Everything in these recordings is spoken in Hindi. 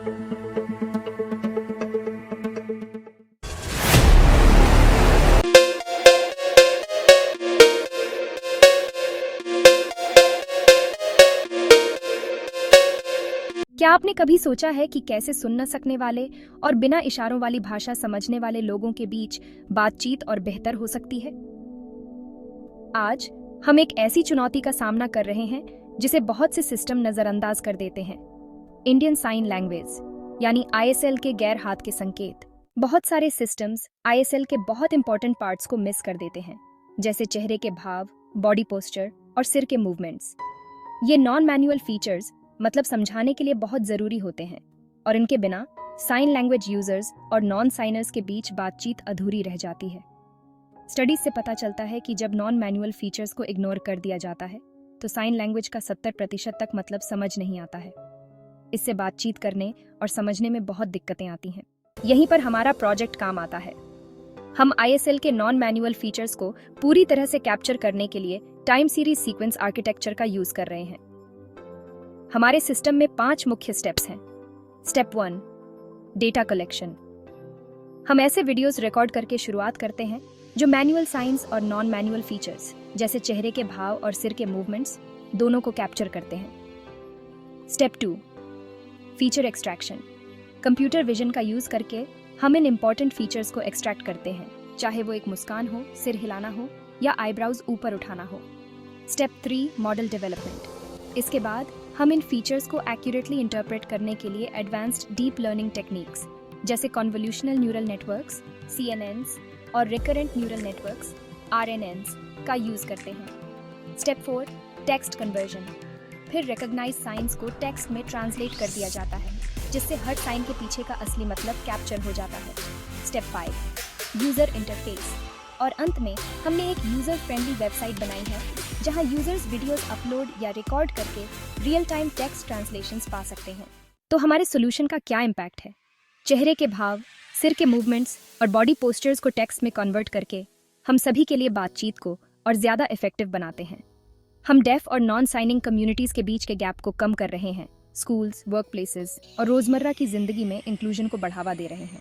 क्या आपने कभी सोचा है कि कैसे सुन न सकने वाले और बिना इशारों वाली भाषा समझने वाले लोगों के बीच बातचीत और बेहतर हो सकती है? आज हम एक ऐसी चुनौती का सामना कर रहे हैं जिसे बहुत से सिस्टम नजरअंदाज कर देते हैं। इंडियन साइन लैंग्वेज यानी आईएसएल के गैर हाथ के संकेत। बहुत सारे सिस्टम्स आईएसएल के बहुत इंपॉर्टेंट पार्ट्स को मिस कर देते हैं, जैसे चेहरे के भाव, बॉडी पोस्चर और सिर के मूवमेंट्स। ये नॉन मैनुअल फीचर्स मतलब समझाने के लिए बहुत जरूरी होते हैं, और इनके बिना साइन लैंग्वेज यूजर्स और नॉन साइनर्स के बीच बातचीत अधूरी रह जाती है। स्टडीज से पता चलता है कि जब नॉन मैनुअल फीचर्स को इग्नोर कर दिया जाता है तो साइन लैंग्वेज का 70% तक मतलब समझ नहीं आता है। इससे बातचीत करने और समझने में बहुत दिक्कतें आती हैं। यहीं पर हमारा प्रोजेक्ट काम आता है। हम आईएसएल के नॉन मैनुअल फीचर्स को पूरी तरह से कैप्चर करने के लिए टाइम सीरीज सीक्वेंस आर्किटेक्चर का यूज कर रहे हैं। हमारे सिस्टम में 5 मुख्य स्टेप्स हैं। Step 1, data collection. हम ऐसे वीडियोस रिकॉर्ड करके शुरुआत करते हैं जो मैनुअल साइंस और नॉन मैनुअल फीचर्स जैसे चेहरे के भाव और सिर के मूवमेंट्स दोनों को कैप्चर करते हैं। Step 2, feature extraction. Computer vision का यूज करके हम इन इंपॉर्टेंट फीचर्स को एक्सट्रैक्ट करते हैं, चाहे वो एक मुस्कान हो, सिर हिलाना हो या आईब्राउज ऊपर उठाना हो। Step 3, model development. इसके बाद हम इन फीचर्स को एक्यूरेटली इंटरप्रेट करने के लिए एडवांस्ड डीप लर्निंग टेक्निक्स जैसे कन्वोल्यूशनल न्यूरल नेटवर्क्स CNNs और रिकरेंट न्यूरल नेटवर्क्स RNNs का यूज करते हैं। Step 4, text conversion. फिर रिकॉग्नाइज साइंस को टेक्स्ट में ट्रांसलेट कर दिया जाता है, जिससे हर साइन के पीछे का असली मतलब कैप्चर हो जाता है। Step 5, user interface. और अंत में हमने एक यूजर फ्रेंडली वेबसाइट बनाई है जहां यूजर्स वीडियोस अपलोड या रिकॉर्ड करके रियल टाइम टेक्स्ट ट्रांसलेशंस पा सकते हैं। तो हमारे सॉल्यूशन का क्या इम्पैक्ट है? चेहरे के भाव, सिर के मूवमेंट्स और बॉडी पोस्चर्स को टेक्स्ट में कन्वर्ट करके हम सभी के लिए बातचीत को और ज़्यादा इफेक्टिव बनाते हैं। हम डेफ और नॉन साइनिंग कम्युनिटीज़ के बीच के गैप को कम कर रहे हैं। स्कूल्स, वर्क प्लेसेस और रोज़मर्रा की ज़िंदगी में इंक्लूजन को बढ़ावा दे रहे हैं।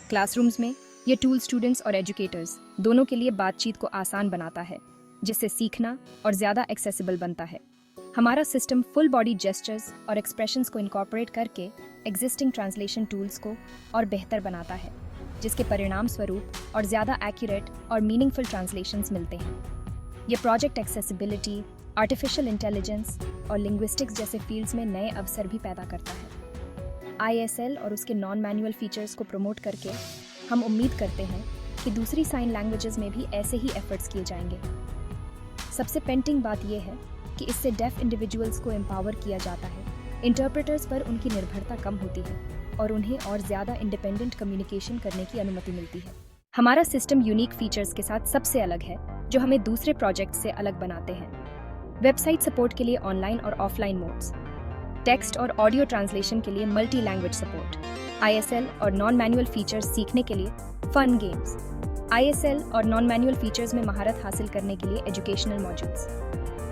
क्लासरूम्स में ये टूल स्टूडेंट्स और एजुकेटर्स दोनों के लिए बातचीत को आसान बनाता है, जिससे सीखना और ज़्यादा एक्सेसिबल बनता है। हमारा सिस्टम फुल बॉडी जेस्चर्स और एक्सप्रेशंस को इनकॉर्पोरेट करके एग्जिस्टिंग ट्रांसलेशन टूल्स को और बेहतर बनाता है, जिसके परिणाम स्वरूप और ज़्यादा एक्यूरेट और मीनिंगफुल ट्रांसलेशंस मिलते हैं। ये प्रोजेक्ट एक्सेसिबिलिटी, आर्टिफिशियल इंटेलिजेंस और लिंग्विस्टिक्स जैसे फील्ड्स में नए अवसर भी पैदा करता है। आईएसएल और उसके नॉन मैनुअल फीचर्स को प्रमोट करके हम उम्मीद करते हैं कि दूसरी साइन लैंग्वेजेस में भी ऐसे ही एफर्ट्स किए जाएंगे। सबसे पेंटिंग बात यह है कि इससे डेफ इंडिविजुअल्स को एम्पावर किया जाता है, इंटरप्रेटर्स पर उनकी निर्भरता कम होती है और उन्हें और ज़्यादा इंडिपेंडेंट कम्युनिकेशन करने की अनुमति मिलती है। हमारा सिस्टम यूनिक फीचर्स के साथ सबसे अलग है, जो हमें दूसरे प्रोजेक्ट से अलग बनाते हैं। वेबसाइट सपोर्ट के लिए ऑनलाइन और ऑफलाइन मोड्स, टेक्स्ट और ऑडियो ट्रांसलेशन के लिए मल्टी लैंग्वेज सपोर्ट, आईएसएल और नॉन मैनुअल फीचर्स सीखने के लिए फन गेम्स, आईएसएल और नॉन मैनुअल फीचर्स में महारत हासिल करने के लिए एजुकेशनल मॉड्यूल्स,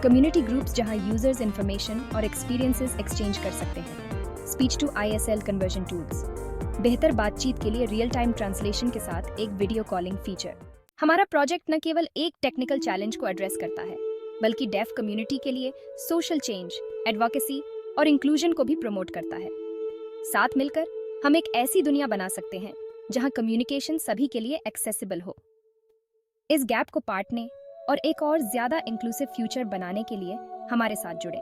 कम्युनिटी ग्रुप्स जहां यूजर्स इंफॉर्मेशन और एक्सपीरियंसेस एक्सचेंज कर सकते हैं, speech to ISL conversion tools, बेहतर बातचीत के लिए रियल टाइम ट्रांसलेशन के साथ एक वीडियो कॉलिंग फीचर। हमारा प्रोजेक्ट न केवल एक टेक्निकल चैलेंज को एड्रेस करता है, बल्कि डेफ कम्युनिटी के लिए सोशल चेंज, एडवोकेसी और इंक्लूजन को भी प्रमोट करता है। साथ मिलकर हम एक ऐसी दुनिया बना सकते हैं जहां कम्युनिकेशन सभी के लिए एक्सेसिबल हो। इस गैप को पाटने और एक और ज्यादा इंक्लूसिव फ्यूचर बनाने के लिए हमारे साथ जुड़ें।